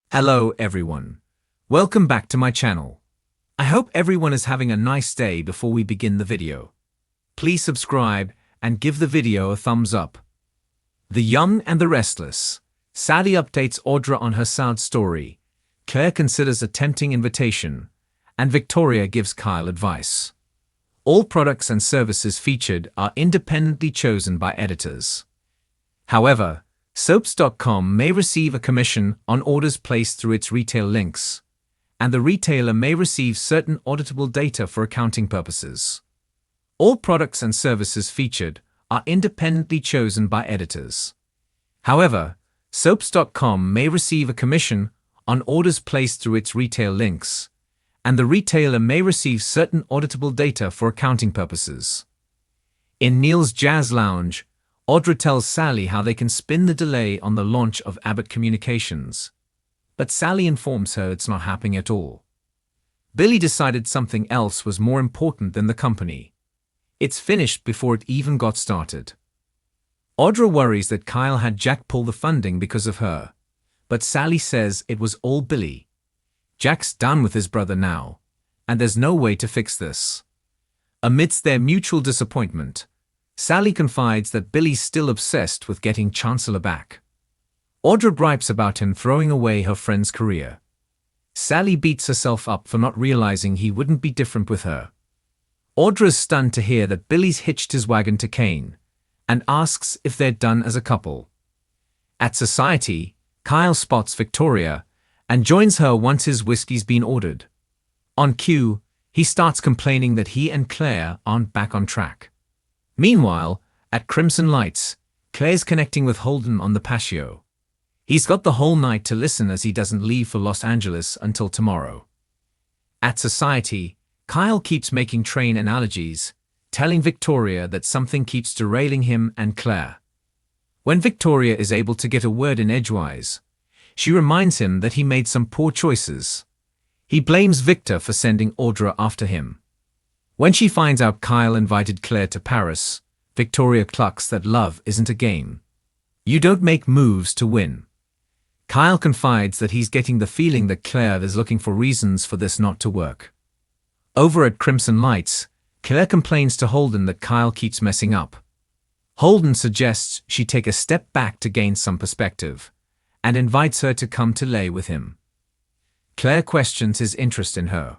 Hello everyone. Welcome back to my channel. I hope everyone is having a nice day before we begin the video. Please subscribe and give the video a thumbs up. The Young and the Restless. Sally updates Audra on her sad story. Claire considers a tempting invitation. And Victoria gives Kyle advice. All products and services featured are independently chosen by editors. However, Soaps.com may receive a commission on orders placed through its retail links, and the retailer may receive certain auditable data for accounting purposes. All products and services featured are independently chosen by editors. However, Soaps.com may receive a commission on orders placed through its retail links, and the retailer may receive certain auditable data for accounting purposes. In Neil's Jazz Lounge, Audra tells Sally how they can spin the delay on the launch of Abbott Communications. But Sally informs her it's not happening at all. Billy decided something else was more important than the company. It's finished before it even got started. Audra worries that Kyle had Jack pull the funding because of her. But Sally says it was all Billy. Jack's done with his brother now, and there's no way to fix this. Amidst their mutual disappointment, Sally confides that Billy's still obsessed with getting Chancellor back. Audra gripes about him throwing away her friend's career. Sally beats herself up for not realizing he wouldn't be different with her. Audra is stunned to hear that Billy's hitched his wagon to Kane, and asks if they're done as a couple. At Society, Kyle spots Victoria, and joins her once his whiskey's been ordered. On cue, he starts complaining that he and Claire aren't back on track. Meanwhile, at Crimson Lights, Claire's connecting with Holden on the patio. He's got the whole night to listen as he doesn't leave for Los Angeles until tomorrow. At Society, Kyle keeps making train analogies, telling Victoria that something keeps derailing him and Claire. When Victoria is able to get a word in edgewise, she reminds him that he made some poor choices. He blames Victor for sending Audra after him. When she finds out Kyle invited Claire to Paris, Victoria clucks that love isn't a game. You don't make moves to win. Kyle confides that he's getting the feeling that Claire is looking for reasons for this not to work. Over at Crimson Lights, Claire complains to Holden that Kyle keeps messing up. Holden suggests she take a step back to gain some perspective, and invites her to come to lay with him. Claire questions his interest in her.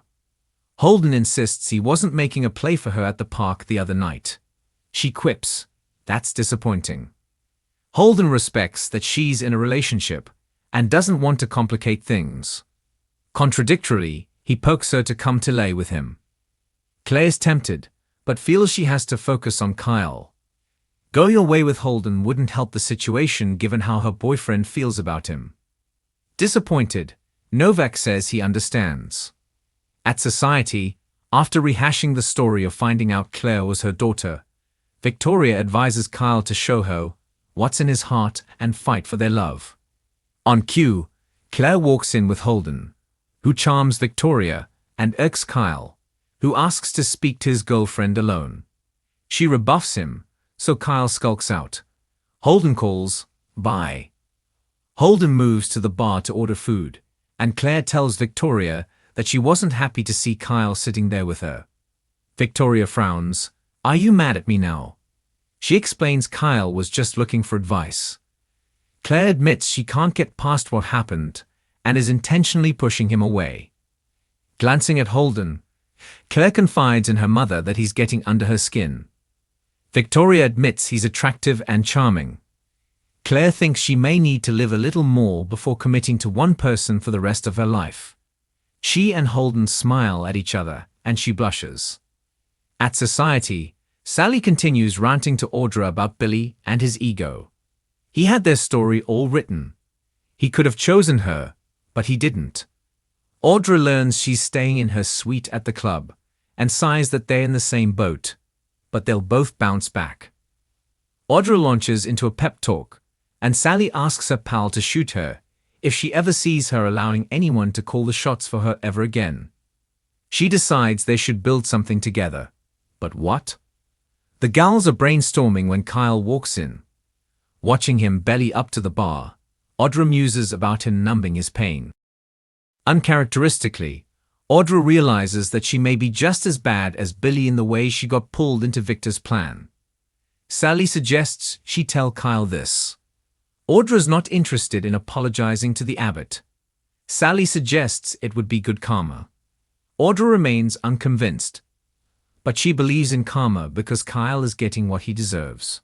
Holden insists he wasn't making a play for her at the park the other night. She quips, "That's disappointing." Holden respects that she's in a relationship and doesn't want to complicate things. Contradictorily, he pokes her to come to lay with him. Claire's tempted, but feels she has to focus on Kyle. Going away with Holden wouldn't help the situation given how her boyfriend feels about him. Disappointed, Novak says he understands. At Society, after rehashing the story of finding out Claire was her daughter, Victoria advises Kyle to show her what's in his heart and fight for their love. On cue, Claire walks in with Holden, who charms Victoria and irks Kyle, who asks to speak to his girlfriend alone. She rebuffs him, so Kyle skulks out. Holden calls, "Bye." Holden moves to the bar to order food, and Claire tells Victoria that she wasn't happy to see Kyle sitting there with her. Victoria frowns. "Are you mad at me now?" She explains Kyle was just looking for advice. Claire admits she can't get past what happened and is intentionally pushing him away. Glancing at Holden, Claire confides in her mother that he's getting under her skin. Victoria admits he's attractive and charming. Claire thinks she may need to live a little more before committing to one person for the rest of her life. She and Holden smile at each other, and she blushes. At Society, Sally continues ranting to Audra about Billy and his ego. He had their story all written. He could have chosen her, but he didn't. Audra learns she's staying in her suite at the club, and sighs that they're in the same boat, but they'll both bounce back. Audra launches into a pep talk, and Sally asks her pal to shoot her if she ever sees her allowing anyone to call the shots for her ever again. She decides they should build something together. But what? The gals are brainstorming when Kyle walks in. Watching him belly up to the bar, Audra muses about him numbing his pain. Uncharacteristically, Audra realizes that she may be just as bad as Billy in the way she got pulled into Victor's plan. Sally suggests she tell Kyle this. Audra's not interested in apologizing to the abbot. Sally suggests it would be good karma. Audra remains unconvinced, but she believes in karma because Kyle is getting what he deserves.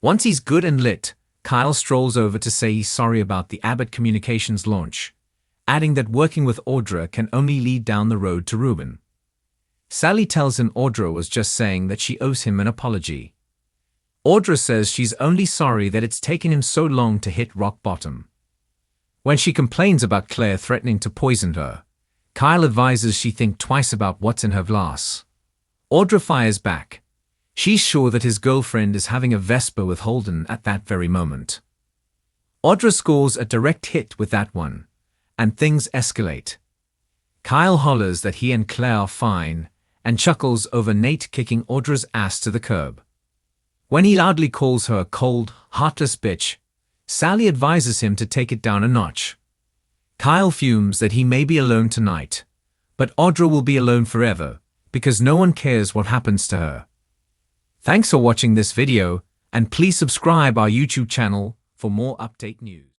Once he's good and lit, Kyle strolls over to say he's sorry about the Abbott Communications launch, adding that working with Audra can only lead down the road to ruin. Sally tells him Audra was just saying that she owes him an apology. Audra says she's only sorry that it's taken him so long to hit rock bottom. When she complains about Claire threatening to poison her, Kyle advises she think twice about what's in her glass. Audra fires back. She's sure that his girlfriend is having a Vesper with Holden at that very moment. Audra scores a direct hit with that one, and things escalate. Kyle hollers that he and Claire are fine, and chuckles over Nate kicking Audra's ass to the curb. When he loudly calls her a cold, heartless bitch, Sally advises him to take it down a notch. Kyle fumes that he may be alone tonight, but Audra will be alone forever, because no one cares what happens to her. Thanks for watching this video, and please subscribe our YouTube channel for more update news.